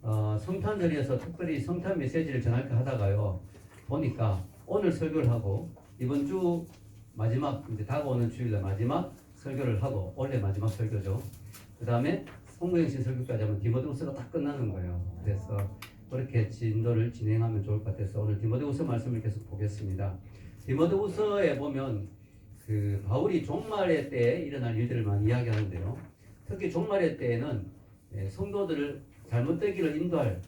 성탄절이어서 특별히 성탄 메시지를 전할까 하다가요. 보니까 오늘 설교를 하고 이번 주 마지막 이제 다가오는 주일날 마지막 설교를 하고 원래 마지막 설교죠. 그 다음에 송구영신 설교까지 하면 디모데후서가 딱 끝나는 거예요. 그래서 그렇게 진도를 진행하면 좋을 것 같아서 오늘 디모데후서 말씀을 계속 보겠습니다. 디모데후서에 보면 그 바울이 종말의 때에 일어날 일들을 많이 이야기하는데요. 특히 종말의 때에는 성도들을 잘못되기를 인도할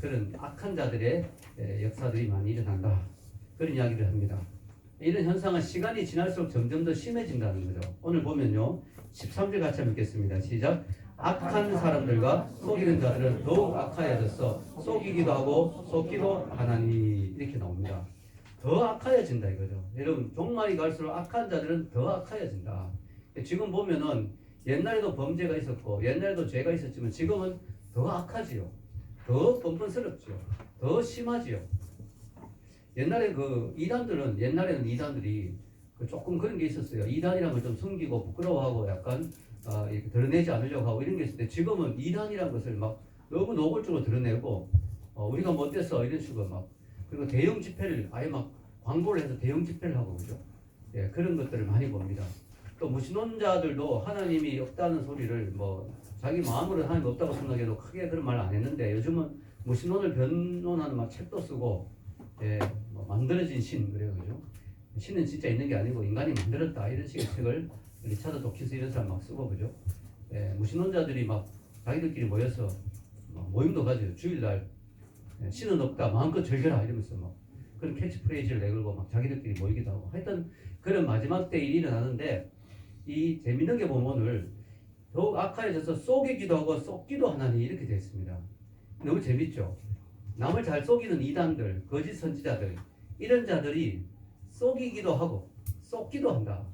그런 악한 자들의 역사들이 많이 일어난다. 그런 이야기를 합니다. 이런 현상은 시간이 지날수록 점점 더 심해진다는 거죠. 오늘 보면요. 13절 같이 한번 읽겠습니다. 시작. 악한 사람들과 속이는 자들은 더욱 악하여졌어 속이기도 하고 속기도 하나니 이렇게 나옵니다. 더 악하여진다 이거죠. 여러분 종말이 갈수록 악한 자들은 더 악하여진다. 지금 보면은 옛날에도 범죄가 있었고 옛날에도 죄가 있었지만 지금은 더 악하지요. 더 뻔뻔스럽지요. 더 심하지요. 옛날에는 이단들이 조금 그런 게 있었어요. 이단이란 걸 좀 숨기고 부끄러워하고 약간 이렇게 드러내지 않으려고 하고 이런 게 있을 때 지금은 이단이란 것을 막 너무 노골적으로 드러내고 우리가 못됐어 이런 식으로 막 그리고 대형 집회를 아예 막 광고를 해서 대형 집회를 하고 그죠. 예, 그런 것들을 많이 봅니다. 또 무신론자들도 하나님이 없다는 소리를 뭐 자기 마음으로 하나님 없다고 생각해도 크게 그런 말을 안 했는데 요즘은 무신론을 변론하는 막 책도 쓰고 예, 뭐 만들어진 신 그래요 그죠. 신은 진짜 있는 게 아니고 인간이 만들었다 이런 식의 책을 리차드 도킨스 이런 사람 막 쓰고 그죠. 예, 무신론자들이 막 자기들끼리 모여서 모임도 가져요. 주일날 신은 없다 마음껏 즐겨라 이러면서 막 그런 캐치프레이즈를 내걸고 막 자기들끼리 모이기도 하고 하여튼 그런 마지막 때 일이 일어나는데 이 재밌는 게 보면 오늘 더욱 악하여져서 속이기도 하고 속기도 하나니 이렇게 되어 있습니다. 너무 재밌죠. 남을 잘 속이는 이단들 거짓 선지자들 이런 자들이 속이기도 하고 속기도 한다.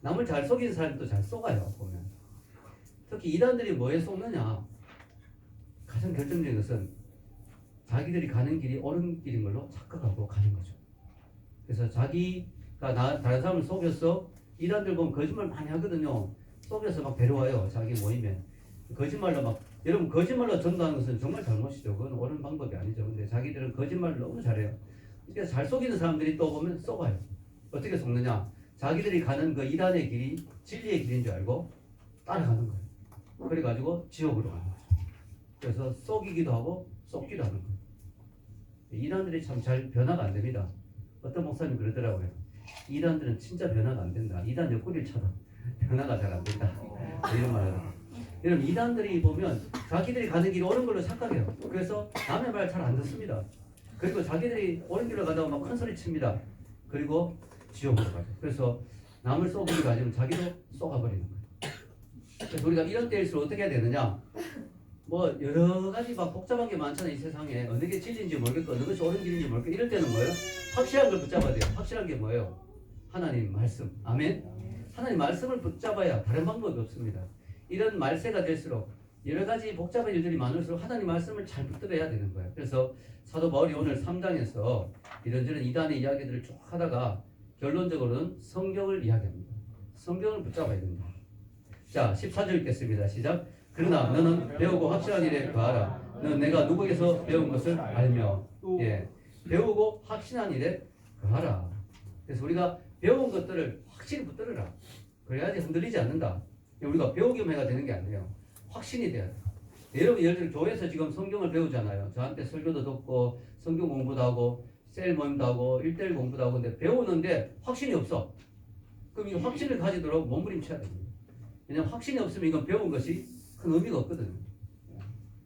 남을 잘 속이는 사람도 잘 속아요. 보면 특히 이단들이 뭐에 속느냐 가장 결정적인 것은 자기들이 가는 길이 옳은 길인 걸로 착각하고 가는 거죠. 그래서 자기가 다른 사람을 속여서 이단들 보면 거짓말 많이 하거든요. 속여서 막 데려와요. 자기 모임에 거짓말로 막 여러분 거짓말로 전도하는 것은 정말 잘못이죠. 그건 옳은 방법이 아니죠. 근데 자기들은 거짓말을 너무 잘해요. 그러니까 잘 속이는 사람들이 또 보면 속아요. 어떻게 속느냐? 자기들이 가는 그 이단의 길이 진리의 길인 줄 알고 따라가는 거예요. 그래가지고 지옥으로 가는 거죠. 그래서 속이기도 하고 속기도 하는 거예요. 이단들이 참 잘 변화가 안 됩니다. 어떤 목사님 그러더라고요. 이단들은 진짜 변화가 안 된다. 이단 옆구리를 쳐도 변화가 잘 안 된다. 이런 말을 하더라고요. 여러분 이단들이 보면 자기들이 가는 길이 옳은 걸로 착각해요. 그래서 남의 말 잘 안 듣습니다. 그리고 자기들이 옳은 길로 가다가 막 큰 소리 칩니다. 그리고 지옥으로 가죠. 그래서 남을 속이기 가지고 자기도 속아버리는 거예요. 그래서 우리가 이런 때일수록 어떻게 해야 되느냐? 뭐 여러 가지 막 복잡한 게 많잖아요. 이 세상에 어느 게 진리인지 모르겠고 어느 것이 옳은 길인지 모르겠고 이럴 때는 뭐예요? 확실한 걸 붙잡아야 돼요. 확실한 게 뭐예요? 하나님 말씀. 아멘. 하나님 말씀을 붙잡아야 다른 방법이 없습니다. 이런 말세가 될수록 여러 가지 복잡한 일들이 많을수록 하나님 말씀을 잘 붙들어야 되는 거예요. 그래서 사도 바울이 오늘 3장에서 이런저런 이단의 이야기들을 쭉 하다가 결론적으로는 성경을 이야기합니다. 성경을 붙잡아야 된다. 자, 14절 읽겠습니다. 시작. 그러나 너는 배우고 확실한 일에 거하라. 너는 내가 누구에게서 배운 것을 알며 예, 배우고 확신한 일에 거하라. 그래서 우리가 배운 것들을 확실히 붙들어라. 그래야지 흔들리지 않는다. 우리가 배우기만 해가 되는 게 아니에요. 확신이 돼야 돼요. 여러분 예를 들어 교회에서 지금 성경을 배우잖아요. 저한테 설교도 듣고 성경 공부도 하고 셀 모임도 하고 1:1 공부도 하고 근데 배우는데 확신이 없어. 그럼 이 확신을 가지도록 몸부림쳐야 됩니다. 왜냐하면 확신이 없으면 이건 배운 것이 큰 의미가 없거든요.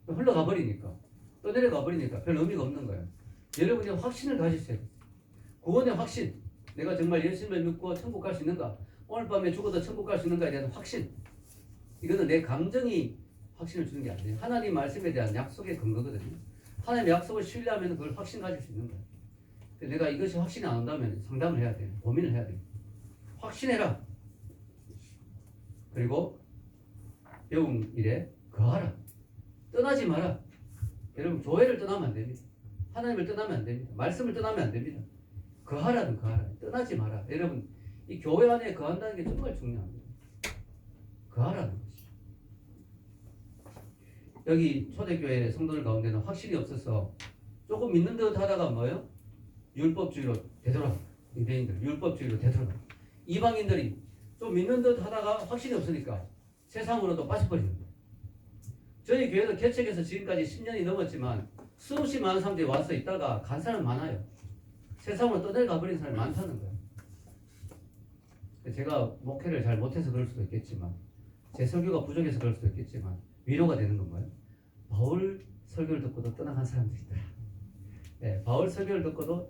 흘러가 버리니까 떠내려가 버리니까 별 의미가 없는 거예요. 여러분이 확신을 가지세요. 구원의 확신. 내가 정말 예수님을 믿고 천국 갈 수 있는가? 오늘 밤에 죽어도 천국 갈 수 있는가에 대한 확신. 이거는 내 감정이 확신을 주는 게 아니에요. 하나님 말씀에 대한 약속의 근거거든요. 하나님의 약속을 신뢰하면 그걸 확신 가질 수 있는 거예요. 내가 이것이 확신이 안 온다면 상담을 해야 돼요. 고민을 해야 돼요. 확신해라. 그리고 배운 일에 거하라. 떠나지 마라. 여러분 교회를 떠나면 안 됩니다. 하나님을 떠나면 안 됩니다. 말씀을 떠나면 안 됩니다. 거하라는 거하라. 떠나지 마라. 여러분 이 교회 안에 거한다는 게 정말 중요합니다. 거하라는 것이죠. 여기 초대교회 성도들 가운데는 확신이 없어서 조금 믿는 듯 하다가 뭐예요? 율법주의로 되돌아. 유대인들 율법주의로 되돌아. 이방인들이 좀 믿는 듯 하다가 확신이 없으니까 세상으로도 빠져버리는 거예요. 저희 교회도 개척해서 지금까지 10년이 넘었지만 수없이 많은 사람들이 와서 있다가 간 사람 많아요. 세상으로 떠내려가 버린 사람이 많다는 거예요. 제가 목회를 잘 못해서 그럴 수도 있겠지만 제 설교가 부족해서 그럴 수도 있겠지만 위로가 되는 건가요? 바울 설교를 듣고도 떠나간 사람들이 있더라. 네, 바울 설교를 듣고도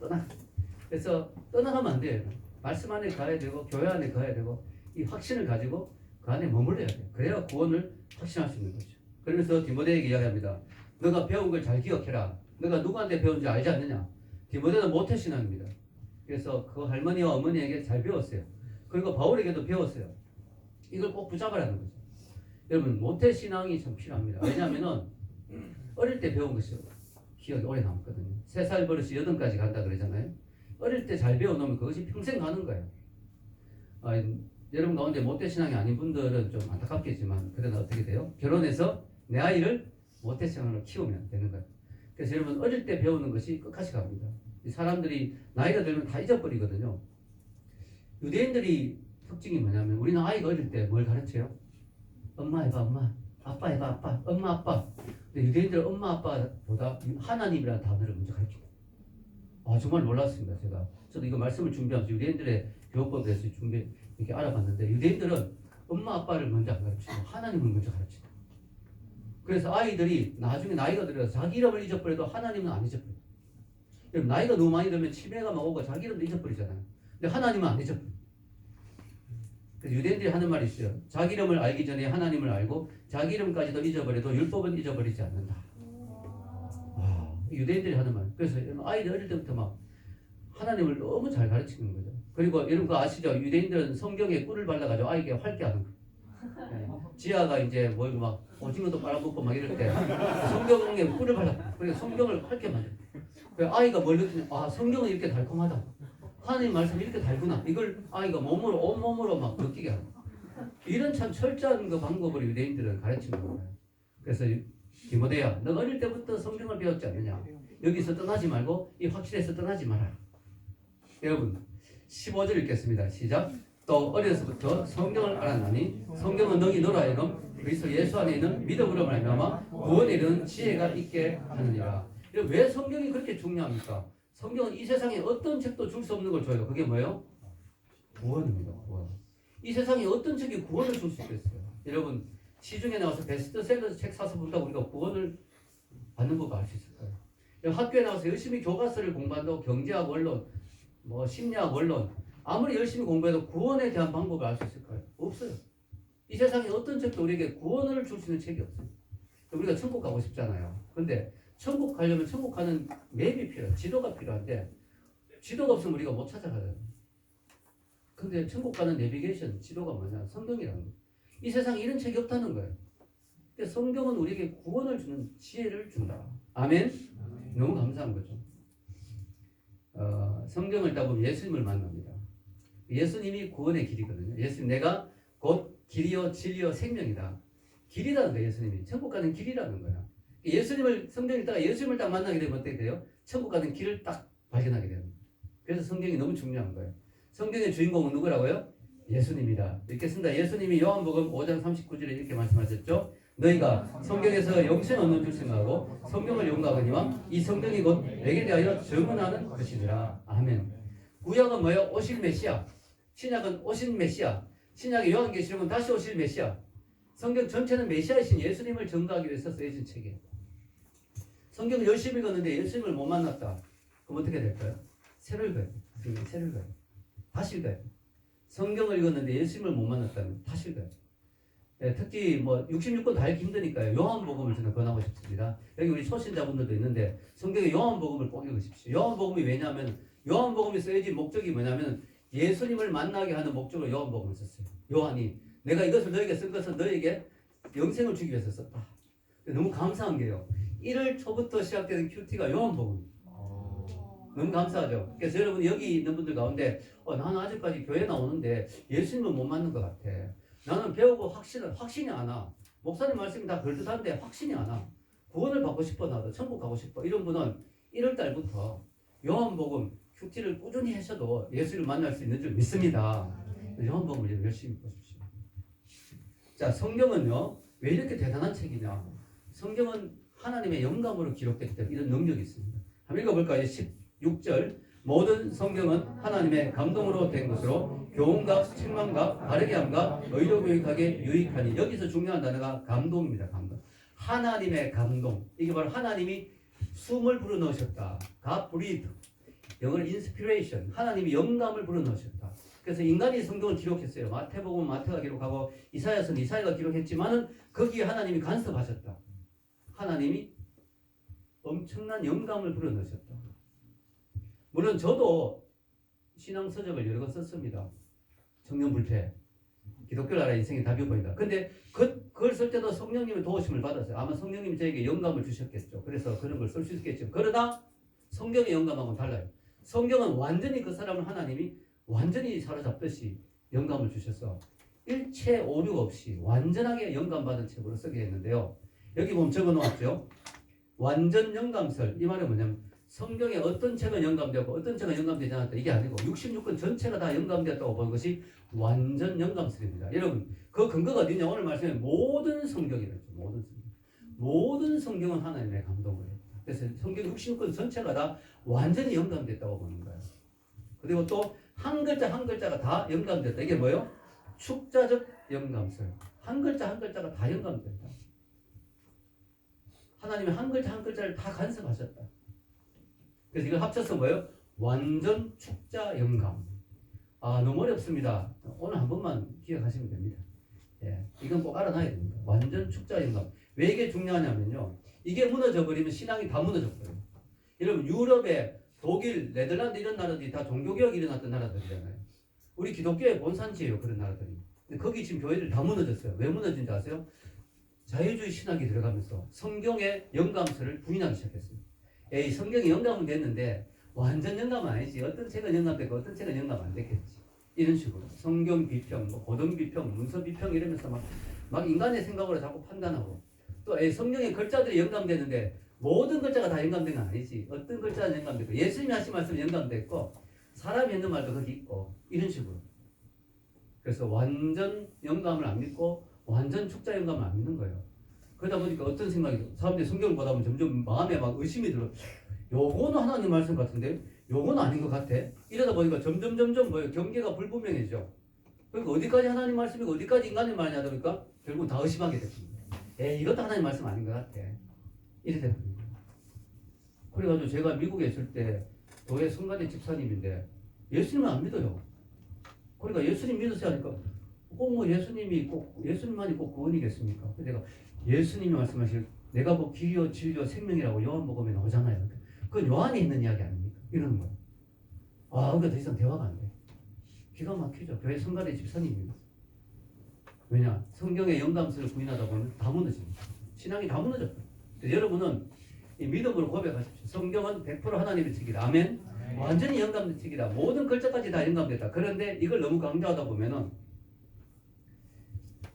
그래서 떠나가면 안 돼요. 말씀 안에 가야 되고 교회 안에 가야 되고 이 확신을 가지고 그 안에 머물러야 돼요. 그래야 구원을 확신할 수 있는 거죠. 그러면서 디모데에게 이야기합니다. 너가 배운 걸 잘 기억해라. 너가 누구한테 배운지 알지 않느냐. 디모데는 모태신앙입니다. 그래서 그 할머니와 어머니에게 잘 배웠어요. 그리고 바울에게도 배웠어요. 이걸 꼭 붙잡으라는 거죠. 여러분 모태신앙이 참 필요합니다. 왜냐하면 어릴 때 배운 것이 기억이 오래 남거든요. 3살 버릇이 8까지 간다 그러잖아요. 어릴 때 잘 배워놓으면 그것이 평생 가는 거예요. 여러분 가운데 모태신앙이 아닌 분들은 좀 안타깝겠지만 그러나 어떻게 돼요? 결혼해서 내 아이를 모태신앙으로 키우면 되는 거예요. 그래서 여러분 어릴 때 배우는 것이 끝까지 갑니다. 사람들이 나이가 들면 다 잊어버리거든요. 유대인들이 특징이 뭐냐면 우리는 아이가 어릴 때 뭘 가르쳐요? 엄마 해봐 엄마, 아빠 해봐 아빠, 엄마 아빠. 근데 유대인들은 엄마 아빠보다 하나님이라는 단어를 먼저 가르쳐요. 정말 놀랐습니다. 저도 이거 말씀을 준비하면서 유대인들의 교육법에 대해서 이렇게 알아봤는데 유대인들은 엄마 아빠를 먼저 안 가르치고 하나님을 먼저 가르쳐요. 그래서 아이들이 나중에 나이가 들어서 자기 이름을 잊어버려도 하나님은 안 잊어버려요. 나이가 너무 많이 들면 치매가 막 오고 자기 이름도 잊어버리잖아요. 근데 하나님은 안 잊어버려요. 그래서 유대인들이 하는 말이 있어요. 자기 이름을 알기 전에 하나님을 알고 자기 이름까지도 잊어버려도 율법은 잊어버리지 않는다. 유대인들이 하는 말. 그래서 아이들 어릴 때부터 막 하나님을 너무 잘 가르치는 거죠. 그리고 여러분 그거 아시죠? 유대인들은 성경에 꿀을 발라가지고 아이에게 활게 하는 거예요. 네. 지아가 이제 뭐 막 오징어도 빨아먹고 막 이럴 때 성경에 꿀을 발라. 그래서 성경을 활게 만들어. 아이가 뭘 느끼냐? 성경은 이렇게 달콤하다. 하나님 말씀이 이렇게 달구나. 이걸 아이가 온몸으로 막 느끼게 하고. 이런 참 철저한 그 방법을 유대인들은 가르치는 거예요. 그래서 디모데야, 너 어릴 때부터 성경을 배웠지 않느냐? 여기서 떠나지 말고 이 확실해서 떠나지 마라. 여러분 15절 읽겠습니다. 시작. 또 어려서부터 성경을 알았나니 성경은 너희 너로 하여금 그리스도 예수 안에 있는 믿음으로 말미암아 구원에 이르는 지혜가 있게 하느니라. 왜 성경이 그렇게 중요합니까? 성경은 이 세상에 어떤 책도 줄 수 없는 걸 줘요. 그게 뭐예요? 구원입니다. 구원. 이 세상에 어떤 책이 구원을 줄 수 있겠어요? 여러분 시중에 나와서 베스트셀러 책 사서 본다고 우리가 구원을 받는 법 알 수 있을까요? 학교에 나와서 열심히 교과서를 공부한다고 경제학 원론, 뭐 심리학 원론 아무리 열심히 공부해도 구원에 대한 방법을 알 수 있을까요? 없어요. 이 세상에 어떤 책도 우리에게 구원을 줄 수 있는 책이 없어요. 우리가 천국 가고 싶잖아요. 근데 천국 가려면 천국 가는 맵이 필요해요. 지도가 필요한데 지도가 없으면 우리가 못 찾아가요. 근데 천국 가는 내비게이션 지도가 뭐냐? 성경이라는 거예요. 이 세상에 이런 책이 없다는 거예요. 근데 성경은 우리에게 구원을 주는 지혜를 준다. 아멘? 너무 감사한 거죠. 성경을 읽다 보면 예수님을 만납니다. 예수님이 구원의 길이거든요. 예수님 내가 곧 길이요 진리요 생명이다. 길이라는 거예요. 예수님이. 천국 가는 길이라는 거야. 예수님을 성경 읽다가 예수님을 딱 만나게 되면 어떻게 돼요? 천국 가는 길을 딱 발견하게 돼요. 그래서 성경이 너무 중요한 거예요. 성경의 주인공은 누구라고요? 예수님이다. 이렇게 쓴다. 예수님이 요한복음 5장 39절에 이렇게 말씀하셨죠. 너희가 성경에서 영생 얻는 줄 생각하고 성경을 용납하니와 이 성경이 곧 내게 대하여 증언하는 것이니라. 아멘. 구약은 뭐예요? 오실 메시아. 신약은 오신 메시아. 신약의 요한계시록은 다시 오실 메시아. 성경 전체는 메시아이신 예수님을 증거하기 위해서 쓰여진 책이에요. 성경을 열심히 읽었는데 예수님을 못 만났다. 그럼 어떻게 될까요? 새로 읽어야 돼요. 새로 읽어야 돼요. 다시 읽어야 돼요. 성경을 읽었는데 예수님을 못 만났다면 다시 읽어야 돼요. 네, 특히 뭐 66권 다 읽기 힘드니까요. 요한복음을 저는 권하고 싶습니다. 여기 우리 초신자분들도 있는데 성경의 요한복음을 꼭 읽으십시오. 요한복음이 왜냐하면 요한복음이 쓰여진 목적이 뭐냐면 예수님을 만나게 하는 목적으로 요한복음을 썼어요. 요한이 내가 이것을 너에게 쓴 것은 너에게 영생을 주기 위해서 썼다. 너무 감사한 게요. 1월 초부터 시작되는 큐티가 요한복음. 너무 감사하죠. 그래서 여러분 여기 있는 분들 가운데 나는 아직까지 교회 나오는데 예수님은 못 만난 것 같아. 나는 배우고 확신이 안 와. 목사님 말씀이 다 그럴듯한데 확신이 안 와. 구원을 받고 싶어 나도 천국 가고 싶어. 이런 분은 1월 달부터 요한복음 큐티를 꾸준히 하셔도 예수를 만날 수 있는 줄 믿습니다. 요한복음을 열심히 보십시오. 자, 성경은요 왜 이렇게 대단한 책이냐? 성경은 하나님의 영감으로 기록됐기 때문에 이런 능력이 있습니다. 한번 읽어볼까요? 16절 모든 성경은 하나님의 감동으로 된 것으로 교훈과 책망과 바르게 함과 의로 교육하게 유익하니. 여기서 중요한 단어가 감동입니다. 감동. 하나님의 감동. 이게 바로 하나님이 숨을 불어넣으셨다. God breathed. 영어로 inspiration. 하나님이 영감을 불어넣으셨다. 그래서 인간이 성경을 기록했어요. 마태복음 마태가 기록하고 이사야서는 이사야가 기록했지만은 거기에 하나님이 간섭하셨다. 하나님이 엄청난 영감을 불어넣으셨다. 물론 저도 신앙 서적을 여러 권 썼습니다. 청년불패, 기독교 나라 인생의 답이 보인다. 근데 그걸 쓸 때도 성령님의 도우심을 받았어요. 아마 성령님이 저에게 영감을 주셨겠죠. 그래서 그런 걸 쓸 수 있겠죠. 그러나 성경의 영감하고는 달라요. 성경은 완전히 그 사람을 하나님이 완전히 사로잡듯이 영감을 주셔서 일체 오류가 없이 완전하게 영감받은 책으로 쓰게 했는데요. 여기 보면 적어놓았죠. 완전 영감설. 이 말은 뭐냐면 성경에 어떤 책은 영감되었고 어떤 책은 영감되지 않았다. 이게 아니고 66권 전체가 다 영감되었다고 보는 것이 완전 영감설입니다. 여러분 그 근거가 어디냐? 오늘 말씀에 모든 성경이랬죠. 모든 성경은 하나님의 감동을 했다. 그래서 성경 66권 전체가 다 완전히 영감됐다고 보는 거예요. 그리고 또 한 글자 한 글자가 다 영감됐다. 이게 뭐예요? 축자적 영감설. 한 글자 한 글자가 다 영감됐다. 하나님이 한 글자 한 글자를 다 간섭하셨다. 그래서 이걸 합쳐서 뭐예요? 완전 축자 영감. 아, 너무 어렵습니다. 오늘 한 번만 기억하시면 됩니다. 예, 이건 꼭 알아놔야 됩니다. 완전 축자 영감. 왜 이게 중요하냐면요. 이게 무너져 버리면 신앙이 다 무너져 버려요. 여러분 유럽에 독일, 네덜란드 이런 나라들이 다 종교개혁이 일어났던 나라들이잖아요. 우리 기독교의 본산지예요. 그런 나라들이. 근데 거기 지금 교회들 다 무너졌어요. 왜 무너진지 아세요? 자유주의 신학이 들어가면서 성경의 영감설을 부인하기 시작했습니다. 에이, 성경이 영감은 됐는데 완전 영감은 아니지. 어떤 책은 영감되고 어떤 책은 영감 안 됐겠지. 이런 식으로 성경 비평, 뭐 고등 비평, 문서 비평 이러면서 막 인간의 생각으로 자꾸 판단하고 또 성경의 글자들이 영감되는데 모든 글자가 다 영감된 건 아니지. 어떤 글자는 영감됐고 예수님이 하신 말씀은 영감됐고 사람이 했는 말도 거기 있고 이런 식으로. 그래서 완전 영감을 안 믿고 완전 축자 영감을 안 믿는 거예요. 그러다 보니까 어떤 생각이 들어요. 사람들이 성경을 보다 보면 점점 마음에 막 의심이 들어. 요거는 하나님 말씀 같은데 요건 아닌 것 같아. 이러다 보니까 점점 뭐예요? 경계가 불분명해져. 그러니까 어디까지 하나님 말씀이고 어디까지 인간의 말이냐 보니까 결국 다 의심하게 됩니다. 이것도 하나님 말씀 아닌 것 같아. 이래 됩니다. 그래가지고 제가 미국에 있을 때 교회 성가대 집사님인데 예수님은 안 믿어요. 그러니까 예수님 믿으세요 하니까 꼭 뭐 예수님만이 꼭 구원이겠습니까? 내가 예수님이 말씀하실 내가 뭐 길이요 진리요 생명이라고 요한복음에 나오잖아요. 그건 요한이 있는 이야기 아닙니까? 이러는 거예요. 아, 그러니까 더 이상 대화가 안 돼. 기가 막히죠. 교회 성가대 집사님입니다. 왜냐? 성경의 영감설을 부인하다 보면 다 무너집니다. 신앙이 다 무너져요. 여러분은 이 믿음으로 고백하십시오. 성경은 100% 하나님의 책이다. 아멘. 완전히 영감된 책이다. 모든 글자까지 다 영감됐다. 그런데 이걸 너무 강조하다 보면은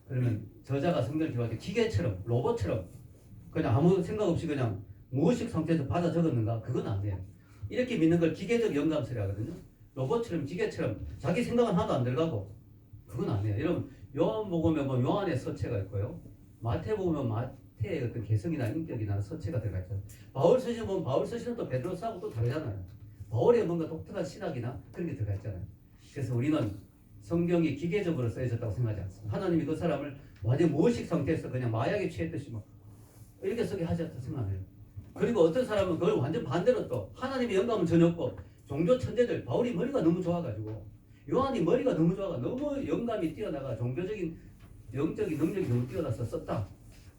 그러면 저자가 성경을 기록할 때 기계처럼 로봇처럼 그냥 아무 생각 없이 그냥 무의식 상태에서 받아 적었는가? 그건 아니에요. 이렇게 믿는 걸 기계적 영감설이 하거든요. 로봇처럼 기계처럼 자기 생각은 하나도 안 들어가고 그건 아니에요. 여러분 요한복음에 보면 요한의 서체가 있고요. 마태복음에 마태의 어떤 개성이나 인격이나 서체가 들어가 있잖아요. 바울 서신 보면 바울 서신은 또 베드로서하고 또 다르잖아요. 바울의 뭔가 독특한 신학이나 그런 게 들어가 있잖아요. 그래서 우리는 성경이 기계적으로 쓰여졌다고 생각하지 않습니다. 하나님이 그 사람을 완전 무의식 상태에서 그냥 마약에 취했듯이 막 이렇게 쓰게 하셨다 생각해요. 그리고 어떤 사람은 그걸 완전 반대로 또 하나님의 영감은 전혀 없고 종교 천재들 바울이 머리가 너무 좋아가지고 요한이 머리가 너무 좋아가 너무 영감이 뛰어나가 종교적인 영적인 능력이 너무 뛰어나서 썼다.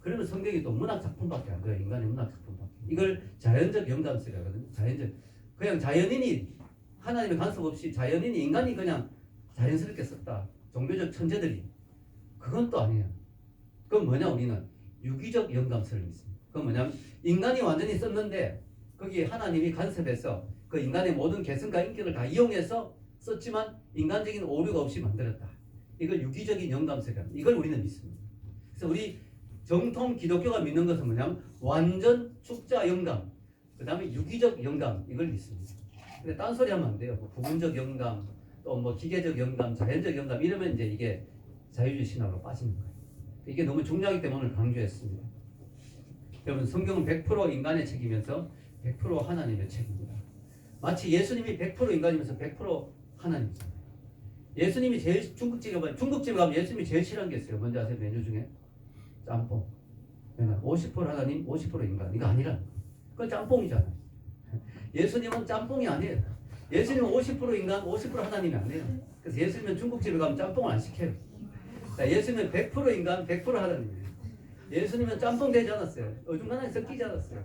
그러면 성경이 또 문학 작품밖에 안 돼요. 인간의 문학 작품밖에. 이걸 자연적 영감설이라거든요. 그냥 자연인이 하나님의 간섭 없이 자연인이 인간이 그냥 자연스럽게 썼다. 종교적 천재들이. 그건 또 아니에요. 그건 뭐냐 우리는 유기적 영감설을 믿습니다. 그건 뭐냐면 인간이 완전히 썼는데 거기에 하나님이 간섭해서 그 인간의 모든 개성과 인격을 다 이용해서 썼지만 인간적인 오류가 없이 만들었다. 이걸 유기적인 영감설이랍니다. 이걸 우리는 믿습니다. 그래서 우리 정통 기독교가 믿는 것은 뭐냐면 완전 축자 영감, 그 다음에 유기적 영감 이걸 믿습니다. 근데 딴소리 하면 안 돼요. 뭐 부분적 영감, 또 뭐 기계적 영감, 자연적 영감 이러면 이제 이게 자유주의 신학으로 빠지는 거예요. 이게 너무 중요하기 때문에 오늘 강조했습니다. 여러분 성경은 100% 인간의 책이면서 100% 하나님의 책입니다. 마치 예수님이 100% 인간이면서 100% 하나님이잖아요. 예수님이 제일 중국집에 가면 예수님이 제일 싫어하는 게 있어요. 뭔지 아세요? 메뉴 중에? 짬뽕. 50% 하나님, 50% 인간. 이거 아니라. 그건 짬뽕이잖아요. 예수님은 짬뽕이 아니에요. 예수님은 50% 인간, 50% 하나님이 아니에요. 그래서 예수님은 중국집에 가면 짬뽕을 안 시켜요. 예수님은 100% 인간, 100% 하나님이에요. 예수님은 짬뽕 되지 않았어요. 어중간하게 섞이지 않았어요.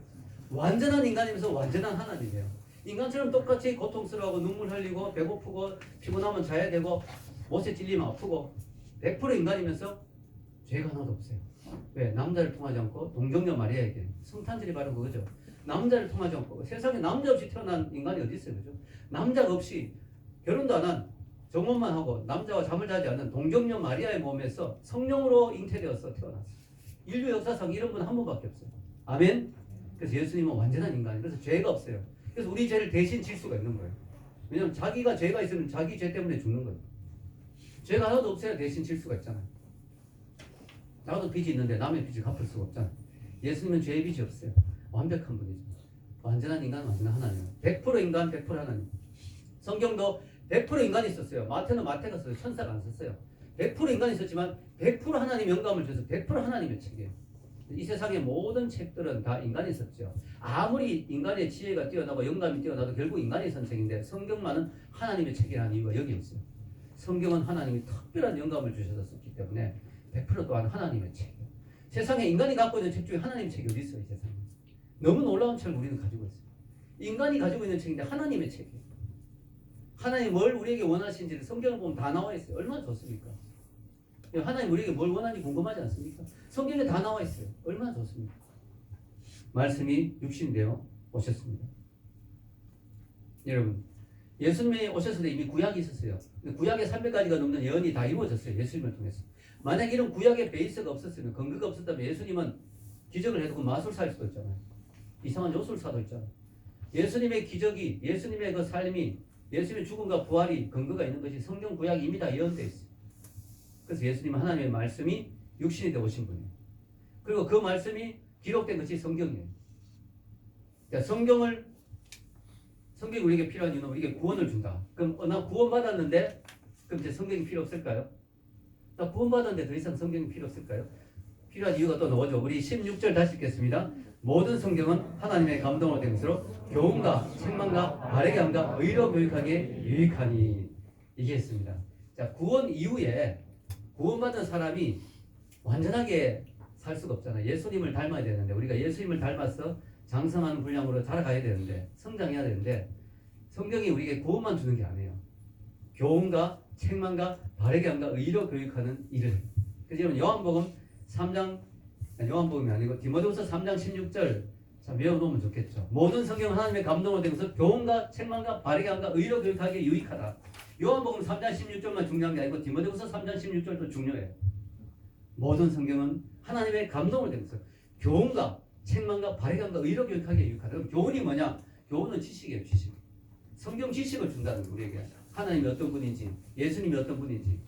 완전한 인간이면서 완전한 하나님이에요. 인간처럼 똑같이 고통스러워하고 눈물 흘리고 배고프고 피곤하면 자야 되고 못에 찔리면 아프고 100% 인간이면서 죄가 하나도 없어요. 왜? 남자를 통하지 않고 동정녀 마리아에게 성탄절이 바로 그거죠. 남자를 통하지 않고 세상에 남자 없이 태어난 인간이 어디 있어요, 그죠? 남자가 없이 결혼도 안 한 정혼만 하고 남자와 잠을 자지 않는 동정녀 마리아의 몸에서 성령으로 잉태되어서 태어났어요. 인류 역사상 이런 분 한 분밖에 없어요. 아멘. 그래서 예수님은 완전한 인간이에요. 그래서 죄가 없어요. 그래서 우리 죄를 대신 질 수가 있는 거예요. 왜냐하면 자기가 죄가 있으면 자기 죄 때문에 죽는 거예요. 죄가 하나도 없어야 대신 질 수가 있잖아요. 나도 빚이 있는데 남의 빚을 갚을 수가 없잖아요. 예수님은 죄의 빚이 없어요. 완벽한 분이죠. 완전한 인간, 완전한 하나님. 100% 인간, 100% 하나님. 성경도 100% 인간이 있었어요. 마태는 마태가 썼어요. 천사가 안 썼어요. 100% 인간이 있었지만 100% 하나님 영감을 줘서 100% 하나님의 책이에요. 이 세상의 모든 책들은 다 인간이 썼죠. 아무리 인간의 지혜가 뛰어나고 영감이 뛰어나도 결국 인간이 쓴 책인데 성경만은 하나님의 책이라는 이유가 여기 있어요. 성경은 하나님이 특별한 영감을 주셔서 썼기 때문에 100% 또한 하나님의 책이에요. 세상에 인간이 갖고 있는 책 중에 하나님의 책이 어디 있어요? 이 세상에. 너무 놀라운 책을 우리는 가지고 있어요. 인간이 가지고 있는 책인데 하나님의 책이에요. 하나님이 뭘 우리에게 원하시는지를 성경을 보면 다 나와 있어요. 얼마나 좋습니까? 하나님 우리에게 뭘 원하는지 궁금하지 않습니까? 성경에 다 나와 있어요. 얼마나 좋습니까? 말씀이 육신이 되어 오셨습니다. 여러분, 예수님이 오셨을 때 이미 구약이 있었어요. 구약의 300가지가 넘는 예언이 다 이루어졌어요. 예수님을 통해서. 만약 이런 구약의 베이스가 없었으면, 근거가 없었다면 예수님은 기적을 해도 그 마술사일 수도 있잖아요. 이상한 요술사도 있잖아요. 예수님의 기적이, 예수님의 그 삶이, 예수님의 죽음과 부활이 근거가 있는 것이 성경 구약이 이미 다 예언되어 있어요. 그래서 예수님은 하나님의 말씀이 육신이 되어 오신 분이에요. 그리고 그 말씀이 기록된 것이 성경이에요. 그러니까 성경이 우리에게 필요한 이유는 우리에게 구원을 준다. 그럼 나 구원 받았는데 그럼 이제 성경이 필요 없을까요? 나 구원 받았는데 더 이상 성경이 필요 없을까요? 필요한 이유가 또 나오죠. 우리 16절 다시 읽겠습니다. 모든 성경은 하나님의 감동으로 된 것으로 교훈과 책망과 바르게 함과 의로 교육하기에 유익하니 이게 있습니다. 자, 구원 이후에 구원받은 사람이 완전하게 살 수가 없잖아요. 예수님을 닮아야 되는데 우리가 예수님을 닮아서 장성한 분량으로 자라가야 되는데 성장해야 되는데 성경이 우리에게 구원만 주는 게 아니에요. 교훈과 책망과 바르게 함과 의로 교육하는 일을. 그래서 여러분 요한복음이 아니고 디모데후서 3장 16절 자 외워놓으면 좋겠죠. 모든 성경은 하나님의 감동으로 된 것을 교훈과 책망과 바르게 함과 의로 교육하기에 유익하다. 요한복음 3장 16절만 중요한 게 아니고 디모데후서 3장 16절도 중요해요. 모든 성경은 하나님의 감동으로 된 것을 교훈과 책망과 바르게 함과 의로 교육하기에 유익하다. 그럼 교훈이 뭐냐? 교훈은 지식이에요. 지식. 성경 지식을 준다는 거예요. 우리에게. 하나님이 어떤 분인지, 예수님이 어떤 분인지,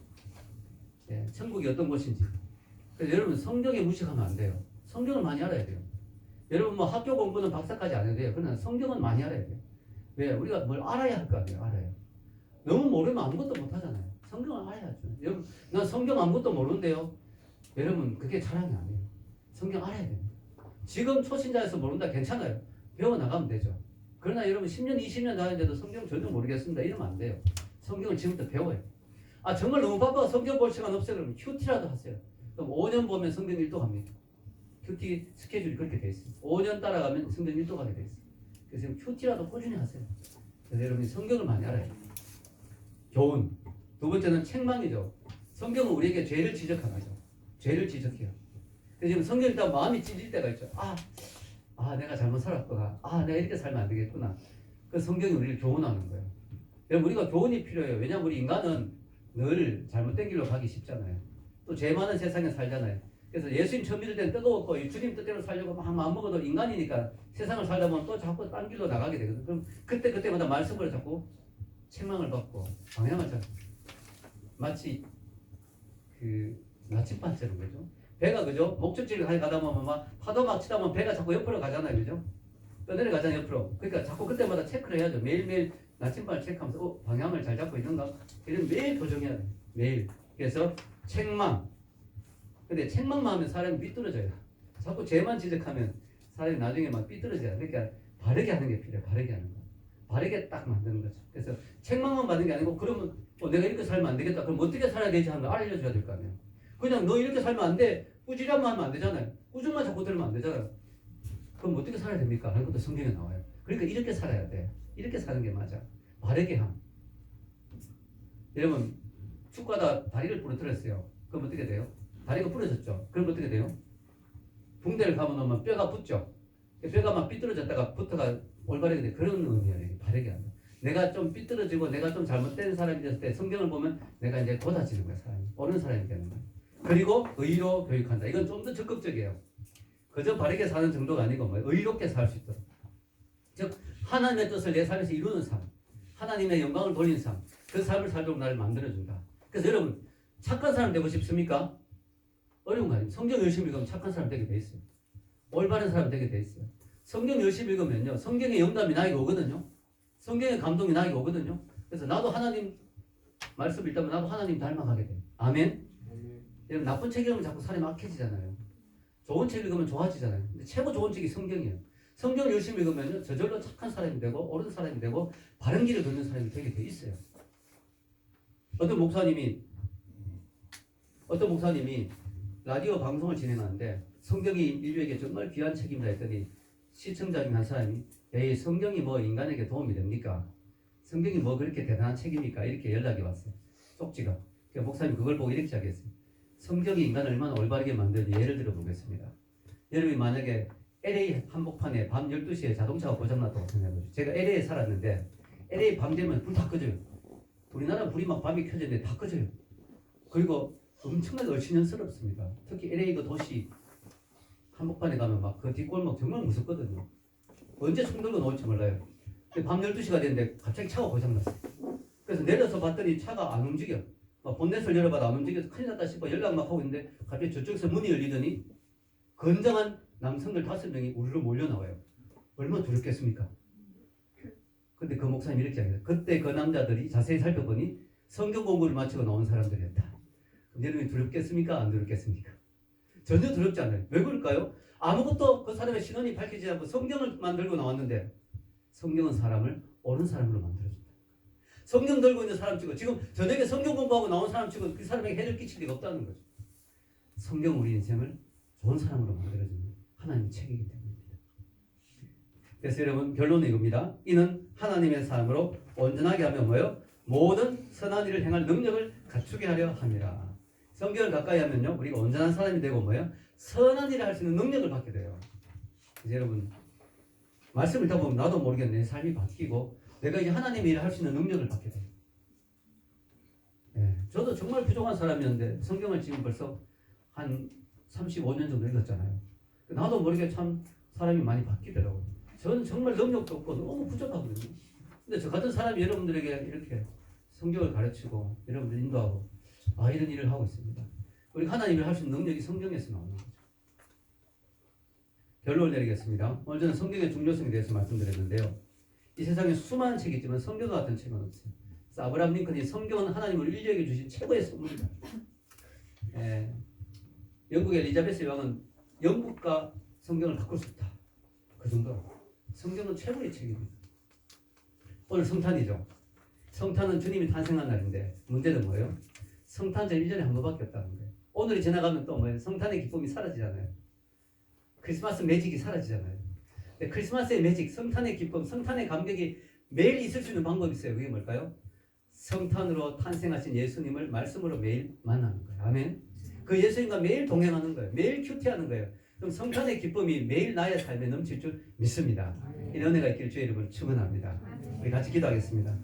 천국이 어떤 곳인지. 그래서 여러분 성경에 무식하면 안 돼요. 성경을 많이 알아야 돼요. 여러분 뭐 학교 공부는 박사까지 안 해도 돼요. 그러나 성경은 많이 알아야 돼요. 왜? 우리가 뭘 알아야 할 거 아니에요. 알아요. 너무 모르면 아무것도 못 하잖아요. 성경을 알아야죠. 여러분 난 성경 아무것도 모르는데요. 여러분 그게 자랑이 아니에요. 성경 알아야 돼요. 지금 초신자에서 모른다 괜찮아요. 배워나가면 되죠. 그러나 여러분 10년 20년 다녔는데도 성경 전혀 모르겠습니다. 이러면 안 돼요. 성경을 지금부터 배워요. 아 정말 너무 바빠 성경 볼 시간 없어요. 그러면 큐티라도 하세요. 그럼 5년 보면 성경 1도 갑니다. 큐티 스케줄이 그렇게 돼 있어요. 5년 따라가면 성경 1도 가게 돼 있어요. 그래서 큐티라도 꾸준히 하세요. 그래서 여러분이 성경을 많이 알아야 돼요. 교훈. 두 번째는 책망이죠. 성경은 우리에게 죄를 지적하죠. 죄를 지적해요. 그래서 지금 성경 읽다 마음이 찢을 때가 있죠. 내가 잘못 살았구나. 내가 이렇게 살면 안 되겠구나. 그 성경이 우리를 교훈하는 거예요. 여러분 우리가 교훈이 필요해요. 왜냐하면 우리 인간은 늘 잘못된 길로 가기 쉽잖아요. 또 죄 많은 세상에 살잖아요. 그래서 예수님 처음 믿을 때는 뜨거웠고 주님 뜻대로 살려고 막 마음먹어도 인간이니까 세상을 살다 보면 또 자꾸 딴 길로 나가게 되거든. 그럼 그때마다 말씀을 자꾸 책망을 받고 방향을 잡고 마치 그 나침반처럼 그죠? 배가 그죠? 목적지를 가다 보면 막 파도 막 치다 보면 배가 자꾸 옆으로 가잖아요. 그죠? 떠내려가잖아요. 옆으로. 그러니까 자꾸 그때마다 체크를 해야죠. 매일매일 나침반을 체크하면서 방향을 잘 잡고 있는가? 이런 매일 교정해야 돼요. 매일. 그래서 책망. 근데 책망만 하면 사람이 삐뚤어져요. 자꾸 죄만 지적하면 사람이 나중에 막 삐뚤어져요. 그러니까 바르게 하는 게 필요해요. 바르게 하는 거. 바르게 딱 만드는 거죠. 그래서 책망만 받는 게 아니고 그러면 내가 이렇게 살면 안 되겠다. 그럼 어떻게 살아야 되지 하는 걸 알려줘야 될 거 아니에요. 그냥 너 이렇게 살면 안 돼. 꾸지람만 하면 안 되잖아요. 꾸준만 자꾸 들으면 안 되잖아요. 그럼 어떻게 살아야 됩니까? 하는 것도 성경에 나와요. 그러니까 이렇게 살아야 돼. 이렇게 사는 게 맞아. 바르게 함. 여러분 축구하다 다리를 부러뜨렸어요. 그럼 어떻게 돼요? 다리가 부러졌죠. 그럼 어떻게 돼요? 붕대를 감아놓으면 뼈가 붙죠. 뼈가 막 삐뚤어졌다가 붙어가 올바르게 돼. 그런 의미예요. 바르게 한다. 내가 좀 삐뚤어지고 내가 좀 잘못된 사람이 됐을 때 성경을 보면 내가 이제 곧아지는 거야. 사람이. 옳은 사람이 되는 거야. 그리고 의로 교육한다. 이건 좀 더 적극적이에요. 그저 바르게 사는 정도가 아니고 의롭게 살 수 있도록. 즉 하나님의 뜻을 내 삶에서 이루는 삶. 하나님의 영광을 돌리는 삶. 그 삶을 살도록 나를 만들어준다. 그래서 여러분 착한 사람 되고 싶습니까? 어려운 거 아니에요. 성경 열심히 읽으면 착한 사람 되게 돼 있어요. 올바른 사람 되게 돼 있어요. 성경 열심히 읽으면요. 성경의 영감이 나에게 오거든요. 성경의 감동이 나에게 오거든요. 그래서 나도 하나님 말씀 읽다면 나도 하나님 닮아가게 돼요. 아멘? 여러분 나쁜 책 읽으면 자꾸 사람이 악해지잖아요. 좋은 책 읽으면 좋아지잖아요. 근데 최고 좋은 책이 성경이에요. 성경 열심히 읽으면요. 저절로 착한 사람이 되고 옳은 사람이 되고 바른 길을 걷는 사람이 되게 돼 있어요. 어떤 목사님이 라디오 방송을 진행하는데 성경이 인류에게 정말 귀한 책입니다 했더니 시청자 중 한 사람이 에이 성경이 뭐 인간에게 도움이 됩니까? 성경이 뭐 그렇게 대단한 책입니까? 이렇게 연락이 왔어요. 쪽지가. 그러니까 목사님 그걸 보고 이렇게 시작했어요. 성경이 인간을 얼마나 올바르게 만드는지 예를 들어 보겠습니다. 여러분이 만약에 LA 한복판에 밤 12시에 자동차가 고장났다고 생각해보세요. 제가 LA에 살았는데 LA 밤 되면 불 다 꺼져요. 우리나라 불이 막 밤에 켜졌는데 다 꺼져요. 그리고 엄청나게 얼씬연스럽습니다. 특히 LA 그 도시 한복판에 가면 막 그 뒷골목 정말 무섭거든요. 언제 총 들고 나올지 몰라요. 밤 12시가 됐는데 갑자기 차가 고장났어요. 그래서 내려서 봤더니 차가 안 움직여. 막 본넷을 열어봐도 안 움직여서 큰일 났다 싶어 연락 막 하고 있는데 갑자기 저쪽에서 문이 열리더니 건장한 남성들 5명이 우르르 몰려 나와요. 얼마나 두렵겠습니까? 근데 그 목사님이 이렇게 이야기해요. 그때 그 남자들이 자세히 살펴보니 성경 공부를 마치고 나온 사람들이었다. 그럼 여러분이 두렵겠습니까? 안 두렵겠습니까? 전혀 두렵지 않아요. 왜 그럴까요? 아무것도 그 사람의 신원이 밝히지 않고 성경을 만들고 나왔는데 성경은 사람을 옳은 사람으로 만들어준다. 성경 들고 있는 사람 치고 지금 저녁에 성경 공부하고 나온 사람 치고 그 사람에게 해를 끼칠 리가 없다는 거죠. 성경 우리 인생을 좋은 사람으로 만들어주는 하나님의 책이기 때문입니다. 그래서 여러분 결론은 이겁니다. 이는 하나님의 사람으로 온전하게 하며 뭐요? 모든 선한 일을 행할 능력을 갖추게 하려 함이라. 성경을 가까이 하면요 우리가 온전한 사람이 되고 뭐요? 선한 일을 할 수 있는 능력을 받게 돼요. 그래서 여러분 말씀을 듣다 보면 나도 모르게 내 삶이 바뀌고 내가 이제 하나님의 일을 할 수 있는 능력을 받게 돼요. 네, 저도 정말 부족한 사람이었는데 성경을 지금 벌써 한 35년 정도 읽었잖아요. 나도 모르게 참 사람이 많이 바뀌더라고요. 저는 정말 능력도 없고 너무 부족하거든요. 근데 저 같은 사람이 여러분들에게 이렇게 성경을 가르치고 여러분들 인도하고 이런 일을 하고 있습니다. 우리 하나님을 할 수 있는 능력이 성경에서 나오는 거죠. 결론을 내리겠습니다. 오늘 저는 성경의 중요성에 대해서 말씀드렸는데요. 이 세상에 수많은 책이 있지만 성경과 같은 책은 없어요. 그래서 아브라함 링컨이 성경은 하나님을 인류에게 주신 최고의 선물이다. 영국의 엘리자베스 여왕은 영국과 성경을 바꿀 수 있다. 그 정도. 성경은 최고의 책입니다. 오늘 성탄이죠. 성탄은 주님이 탄생한 날인데 문제는 뭐예요? 성탄절 1년에 한 번밖에 없다는 거예요. 오늘이 지나가면 또 뭐예요? 성탄의 기쁨이 사라지잖아요. 크리스마스 매직이 사라지잖아요. 근데 크리스마스의 매직, 성탄의 기쁨, 성탄의 감격이 매일 있을 수 있는 방법이 있어요. 그게 뭘까요? 성탄으로 탄생하신 예수님을 말씀으로 매일 만나는 거예요. 아멘. 그 예수님과 매일 동행하는 거예요. 매일 큐티하는 거예요. 그럼 성탄의 기쁨이 매일 나의 삶에 넘칠 줄 믿습니다. 이런 은혜가 있길 주의 이름으로 축원합니다. 우리 같이 기도하겠습니다.